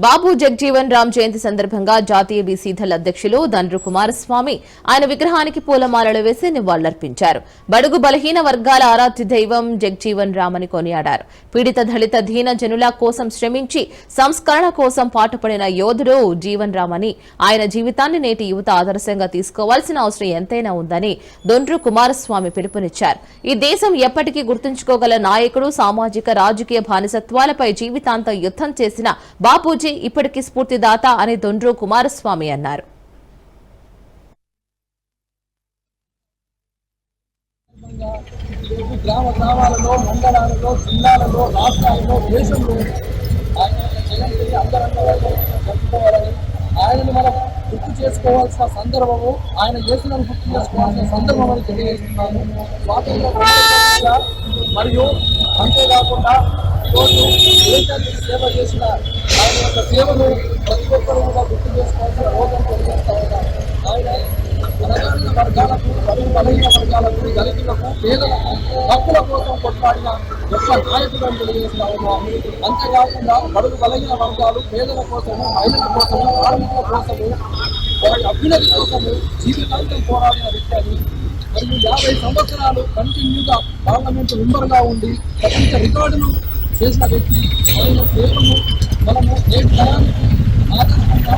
బాబు జగ్జీవన్ రామ్ జయంతి సందర్భంగా జాతీయ బీసీ దళ అధ్యక్షులు దండ్రు కుమారస్వామి ఆయన విగ్రహానికి పూలమాలలు వేసి నివాళులర్పించారు. బడుగు బలహీన వర్గాల ఆరాధ్య దైవం జగ్జీవన్ రామ్ అని కొనియాడారు. పీడిత దళిత దీన జనుల కోసం శ్రమించి సంస్కరణ కోసం పాటుపడిన యోధుడు జీవన్ రామ్ అని, ఆయన జీవితాన్ని నేటి యువత ఆదర్శంగా తీసుకోవాల్సిన అవసరం ఎంతైనా ఉందని దొండ్రు కుమారస్వామి పిలుపునిచ్చారు. ఈ దేశం ఎప్పటికీ గుర్తుంచుకోగల నాయకుడు, సామాజిక రాజకీయ బానిసత్వాలపై జీవితాంతం యుద్ధం చేసిన బాపూజీ ఇప్పటికీ స్ఫూర్తిదాత అని దొండ్రు కుమారస్వామి అన్నారు. గ్రామ గ్రామాలలో, మండలాలలో, జిల్లాలలో, రాష్ట్రాలలో, దేశంలో ఆయన జయంతిని అంగరంగ జరుపుకోవాలని, ఆయనను మనం గుర్తు చేసుకోవాల్సిన సందర్భము, ఆయన చేసినను గుర్తు చేసుకోవాల్సిన సందర్భం అని తెలియజేస్తున్నాము. స్వాతంత్ర మరియు అంతేకాకుండా ఈరోజు దేశానికి సేవ చేసిన ఆయన యొక్క సేవను ప్రతి ఒక్కరు కూడా గుర్తు చేసుకోవాల్సిన రోజు తెలియజేస్తా ఉన్నారు. ఆయన అణగారిన వర్గాలకు, బలహీన వర్గాలకు, దళితులకు, పేదలకు హక్కుల కోసం కొట్లాడిన గొప్ప నాయకుడు అని తెలియజేస్తా ఉన్నాము. అంతేకాకుండా బడుగు బలహీన వర్గాలు, పేదల కోసము, మహిళల కోసము, కార్మికుల కోసము, వారి అభ్యున్నతి కోసము జీవితాంతం పోరాడిన వ్యక్తి అని, మరియు 50 సంవత్సరాలు కంటిన్యూగా పార్లమెంటు మెంబర్గా ఉండి ప్రపంచ రికార్డును చేసిన వ్యక్తి. ఆయన సేవను మనము నేటి తరానికి ఆదర్శంగా